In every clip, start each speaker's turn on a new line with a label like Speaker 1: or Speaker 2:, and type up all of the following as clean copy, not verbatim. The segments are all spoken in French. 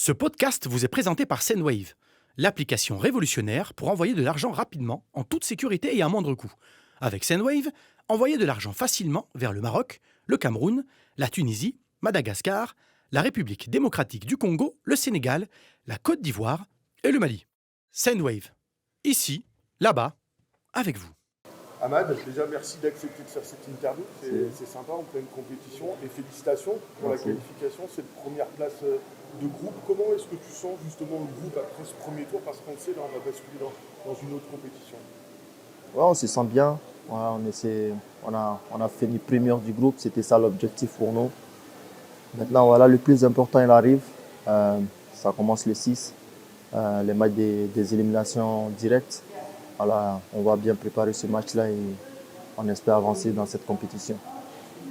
Speaker 1: Ce podcast vous est présenté par Sendwave, l'application révolutionnaire pour envoyer de l'argent rapidement, en toute sécurité et à moindre coût. Avec Sendwave, envoyez de l'argent facilement vers le Maroc, le Cameroun, la Tunisie, Madagascar, la République démocratique du Congo, le Sénégal, la Côte d'Ivoire et le Mali. Sendwave, ici, là-bas, avec vous.
Speaker 2: Ahmad, déjà merci d'accepter de faire cette interview, c'est sympa en pleine compétition et félicitations pour la qualification, cette première place de groupe. Comment est-ce que tu sens justement le groupe après ce premier tour? Parce qu'on le sait, là on va basculer dans une autre compétition.
Speaker 3: Ouais, on se sent bien. Ouais, on a fini première du groupe, c'était ça l'objectif pour nous. Maintenant, voilà, le plus important, il arrive. Ça commence le 6, les matchs des éliminations directes. Voilà, on va bien préparer ce match-là et on espère avancer dans cette compétition.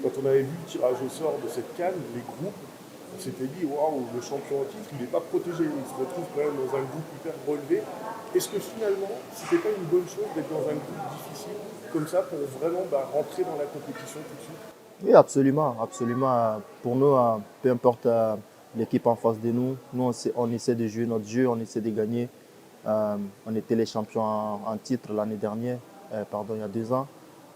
Speaker 2: Quand on avait vu le tirage au sort de cette CAN, les groupes, on s'était dit, waouh, le champion en titre, il n'est pas protégé, il se retrouve quand même dans un groupe hyper relevé. Est-ce que finalement, c'était pas une bonne chose d'être dans un groupe difficile comme ça pour vraiment rentrer dans la compétition tout de suite?
Speaker 3: Oui, absolument, absolument. Pour nous, peu importe l'équipe en face de nous, on essaie de jouer notre jeu, on essaie de gagner. On était les champions en titre l'année dernière, il y a 2 ans.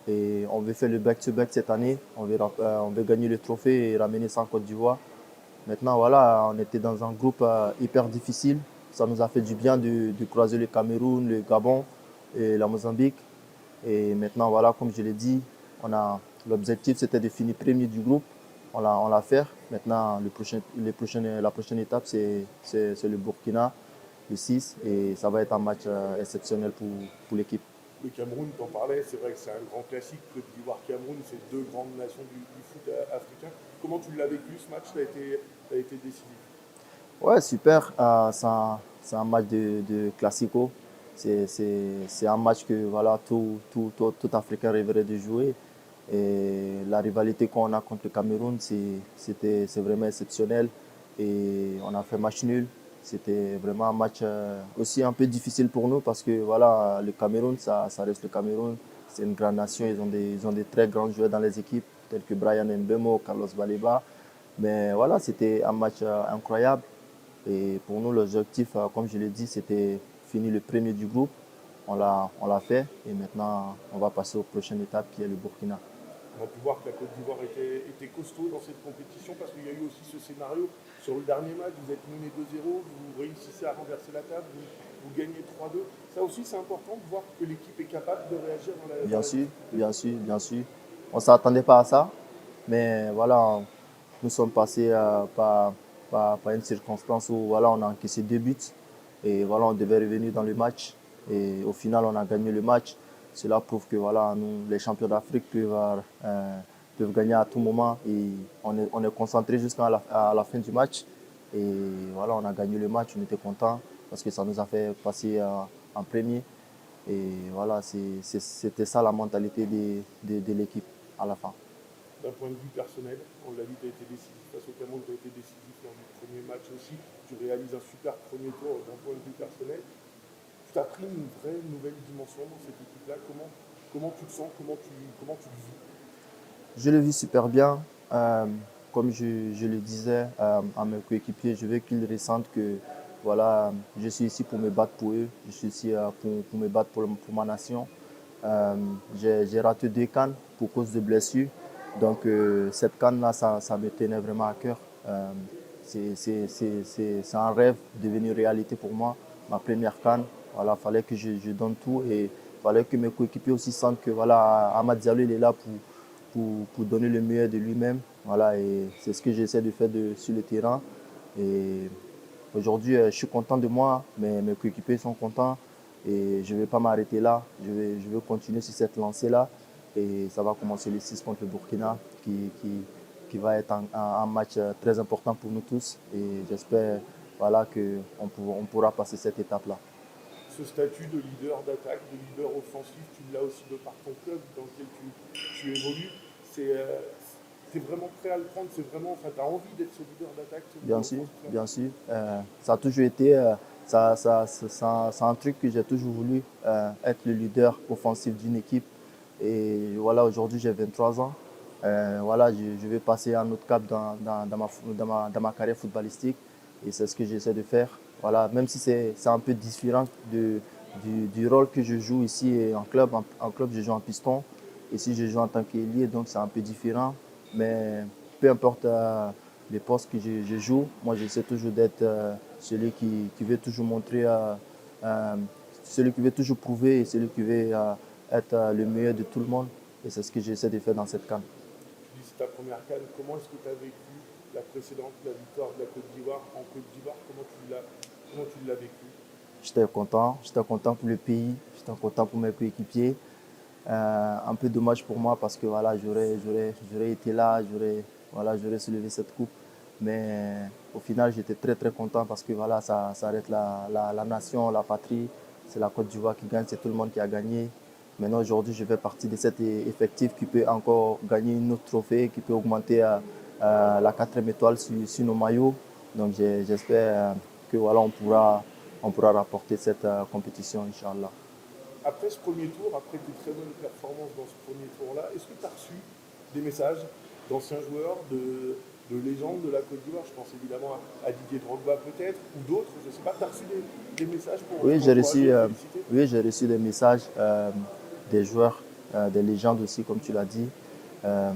Speaker 3: Et on veut faire le back-to-back cette année. On veut gagner le trophée et ramener ça en Côte d'Ivoire. Maintenant, voilà, on était dans un groupe hyper difficile. Ça nous a fait du bien de croiser le Cameroun, le Gabon et la Mozambique. Et maintenant, voilà, comme je l'ai dit, l'objectif c'était de finir premier du groupe. On l'a fait. Maintenant, la prochaine étape, c'est le Burkina, le 6. Et ça va être un match exceptionnel pour l'équipe.
Speaker 2: Le Cameroun, t'en parlais, c'est vrai que c'est un grand classique. Côte d'Ivoire-Cameroun, c'est deux grandes nations du foot africain. Comment tu l'as vécu ce match? Ça a été décisif.
Speaker 3: Ouais, super. C'est un match de classico. C'est un match que voilà, tout Africain rêverait de jouer. Et la rivalité qu'on a contre le Cameroun, c'est vraiment exceptionnel. Et on a fait match nul. C'était vraiment un match aussi un peu difficile pour nous parce que voilà, le Cameroun, ça reste le Cameroun. C'est une grande nation. Ils ont des très grands joueurs dans les équipes, tels que Brian Mbeumo, Carlos Baleba. Mais voilà, c'était un match incroyable. Et pour nous, l'objectif, comme je l'ai dit, c'était finir le premier du groupe. On l'a fait et maintenant, on va passer aux prochaines étapes qui est le Burkina.
Speaker 2: On a pu voir que la Côte d'Ivoire était costaud dans cette compétition parce qu'il y a eu aussi ce scénario. Sur le dernier match, vous êtes mené 2-0, vous réussissez à renverser la table, vous gagnez 3-2. Ça aussi, c'est important de voir que l'équipe est capable de réagir dans la...
Speaker 3: Bien sûr, bien sûr, bien sûr. On ne s'attendait pas à ça, mais voilà, nous sommes passés par une circonstance où voilà, on a encaissé 2 buts et voilà, on devait revenir dans le match. Et au final, on a gagné le match. Cela prouve que voilà, nous, les champions d'Afrique peuvent gagner à tout moment et on est concentré jusqu'à à la fin du match. Et voilà, on a gagné le match, on était contents parce que ça nous a fait passer en premier. Et voilà, c'était ça la mentalité de l'équipe à la fin.
Speaker 2: D'un point de vue personnel, on l'a dit, tu as été décisif face au Cameroun, tu as été décisif lors du premier match aussi. Tu réalises un super premier tour d'un point de vue personnel. Tu as pris une vraie nouvelle dimension dans cette équipe-là. Comment tu te sens? Comment tu le vis?
Speaker 3: Je le vis super bien. Comme je le disais à mes coéquipiers, je veux qu'ils ressentent que voilà, je suis ici pour me battre pour eux. Je suis ici pour me battre pour ma nation. J'ai raté 2 CAN pour cause de blessures. Donc cette CAN-là, ça me tenait vraiment à cœur. C'est un rêve devenu réalité pour moi. Ma première CAN, voilà, fallait que je donne tout et fallait que mes coéquipiers aussi sentent que voilà, Amad Diallo il est là pour donner le meilleur de lui-même. Voilà, et c'est ce que j'essaie de faire sur le terrain. Et aujourd'hui, je suis content de moi, mais mes coéquipiers sont contents et je ne vais pas m'arrêter là. Je vais continuer sur cette lancée-là et ça va commencer le 6 contre le Burkina qui va être un match très important pour nous tous et j'espère voilà, qu'on pourra passer cette étape-là.
Speaker 2: Ce statut de leader d'attaque, de leader offensif, tu l'as aussi de par ton club dans lequel tu évolues. C'est vraiment prêt à le prendre, tu as envie d'être ce leader d'attaque?
Speaker 3: Bien sûr, bien sûr. Ça a toujours été, c'est un truc que j'ai toujours voulu, être le leader offensif d'une équipe. Et voilà, aujourd'hui j'ai 23 ans. Voilà, je vais passer un autre cap dans ma carrière footballistique. et c'est ce que j'essaie de faire. Voilà, même si c'est un peu différent du rôle que je joue ici en club. En club, je joue en piston. Ici, je joue en tant qu'ailier, donc c'est un peu différent. Mais peu importe les postes que je joue, moi, j'essaie toujours d'être celui qui veut toujours montrer, euh, celui qui veut toujours prouver et celui qui veut être le meilleur de tout le monde. Et c'est ce que j'essaie de faire dans cette CAN.
Speaker 2: Tu dis c'est ta première CAN. Comment est-ce que tu as vécu la précédente, la victoire de la Côte d'Ivoire en Côte d'Ivoire? Comment tu l'as vécu?
Speaker 3: J'étais content pour le pays, j'étais content pour mes coéquipiers. Un peu dommage pour moi parce que voilà, j'aurais été là, j'aurais soulevé cette coupe. Mais au final, j'étais très content parce que voilà, ça arrête la nation, la patrie. C'est la Côte d'Ivoire qui gagne, c'est tout le monde qui a gagné. Maintenant, aujourd'hui, je fais partie de cet effectif qui peut encore gagner une autre trophée, qui peut augmenter la 4e étoile sur nos maillots. Donc j'espère que voilà, on pourra rapporter cette compétition, Inch'Allah.
Speaker 2: Après ce premier tour, après tes très bonnes performances dans ce premier tour-là, est-ce que tu as reçu des messages d'anciens joueurs, de légendes de la Côte d'Ivoire? Je pense évidemment à Didier Drogba peut-être, ou d'autres, je ne sais pas. Tu as reçu des messages pour
Speaker 3: Oui,
Speaker 2: t'encourager, te féliciter?
Speaker 3: j'ai reçu des messages des joueurs, des légendes aussi, comme tu l'as dit. Euh,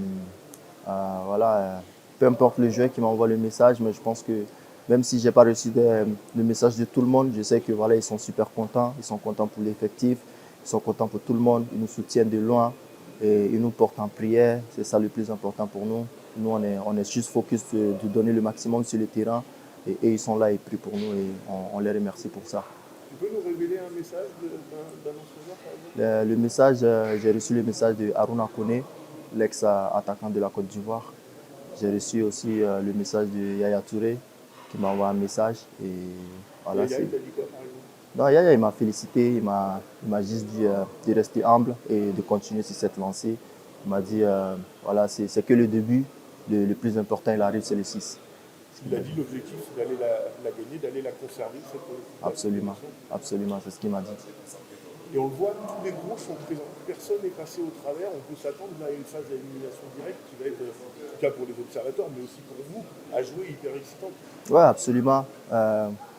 Speaker 3: voilà, peu importe le joueur qui m'envoie le message, mais je pense que même si je n'ai pas reçu le message de tout le monde, je sais que voilà, ils sont super contents, ils sont contents pour l'effectif, ils sont contents pour tout le monde, ils nous soutiennent de loin et ils nous portent en prière. C'est ça le plus important pour nous. Nous, on est juste focus de donner le maximum sur le terrain et ils sont là et prient pour nous et on les remercie pour ça.
Speaker 2: Tu peux nous révéler un message d'un ancien joueur, par exemple?
Speaker 3: Le message, j'ai reçu le message de Harouna Koné, l'ex-attaquant de la Côte d'Ivoire. J'ai reçu aussi le message de Yaya Touré qui m'a envoyé un message. Et voilà,
Speaker 2: Yaya, il t'a dit quoi, par exemple?
Speaker 3: non, Yaya, il m'a félicité, il m'a juste dit de rester humble et de continuer sur cette lancée. Il m'a dit, voilà, c'est que le début, le plus important, il arrive, c'est le 6.
Speaker 2: Il a dit l'objectif, c'est d'aller la gagner, d'aller la conserver, cette
Speaker 3: Absolument,
Speaker 2: compétition.
Speaker 3: absolument, c'est ce qu'il m'a dit.
Speaker 2: Et on le voit, tous les gros sont présents. Personne n'est passé au travers. On peut s'attendre à une phase d'élimination directe qui va être, en tout cas pour les observateurs, mais aussi pour vous, à jouer hyper excitante.
Speaker 3: Oui, absolument.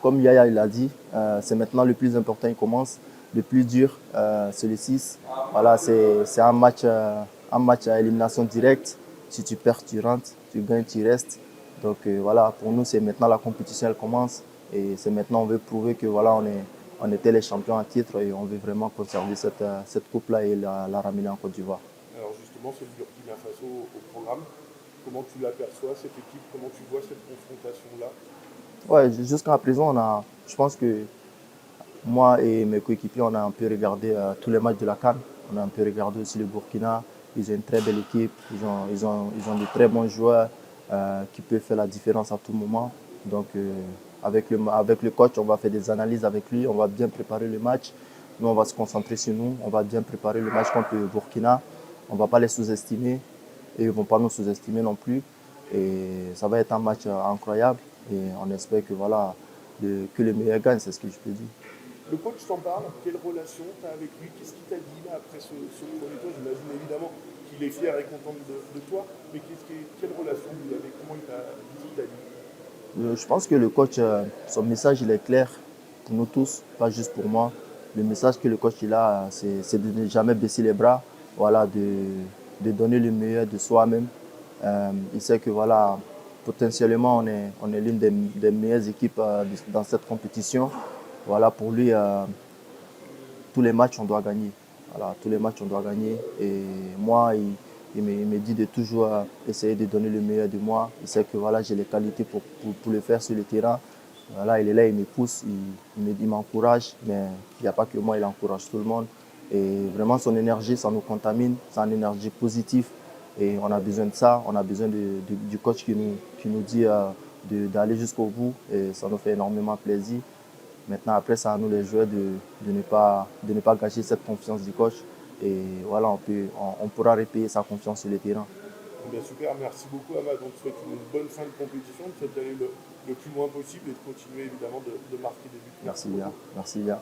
Speaker 3: Comme Yaya il a dit, c'est maintenant le plus important, il commence. Le plus dur, c'est le 6. Voilà, c'est un match à élimination directe. Si tu perds, tu rentres. Tu gagnes, tu restes. Donc voilà, pour nous, c'est maintenant la compétition, elle commence. Et c'est maintenant, on veut prouver que voilà, on était les champions en titre et on veut vraiment conserver cette coupe-là et la ramener en Côte d'Ivoire.
Speaker 2: Alors justement, c'est le Burkina Faso au programme. Comment tu l'aperçois, cette équipe? Comment tu vois cette confrontation-là?
Speaker 3: Ouais, jusqu'à présent, je pense que moi et mes coéquipiers, on a un peu regardé tous les matchs de la CAN. On a un peu regardé aussi le Burkina. Ils ont une très belle équipe. Ils ont de très bons joueurs qui peuvent faire la différence à tout moment. Donc, avec le coach, on va faire des analyses avec lui. On va bien préparer le match. Nous, on va se concentrer sur nous. On va bien préparer le match contre le Burkina. On ne va pas les sous-estimer. Et ils ne vont pas nous sous-estimer non plus. Et ça va être un match incroyable. Et on espère que, voilà, que le meilleur gagne, c'est ce que je peux dire.
Speaker 2: Le coach t'en parle, quelle relation tu as avec lui? Qu'est-ce qu'il t'a dit là après ce premier tour? J'imagine évidemment qu'il est fier et content de toi, mais quelle relation vous avez? Comment il t'a dit?
Speaker 3: Je pense que le coach, son message, il est clair pour nous tous, pas juste pour moi. Le message que le coach il a, c'est de ne jamais baisser les bras, voilà, de donner le meilleur de soi-même. Il sait que voilà, potentiellement, on est l'une des meilleures équipes dans cette compétition. Voilà, pour lui, tous les matchs, on doit gagner. Voilà, tous les matchs, on doit gagner. Et moi, il me dit de toujours essayer de donner le meilleur de moi. Il sait que voilà, j'ai les qualités pour le faire sur le terrain. Voilà, il est là, il me pousse, il m'encourage. Mais il n'y a pas que moi, il encourage tout le monde. Et vraiment, son énergie, ça nous contamine. C'est une énergie positive. Et on a besoin de ça. On a besoin du coach qui nous dit d'aller jusqu'au bout. Et ça nous fait énormément plaisir. Maintenant, après, c'est à nous les joueurs de ne pas gâcher cette confiance du coach. Et voilà, on pourra repayer sa confiance sur le terrain.
Speaker 2: Eh bien, super, merci beaucoup Ahmad. On te souhaite une bonne fin de compétition, on te souhaite d'aller le plus loin possible et de continuer évidemment de marquer des buts.
Speaker 3: Merci bien. Merci bien.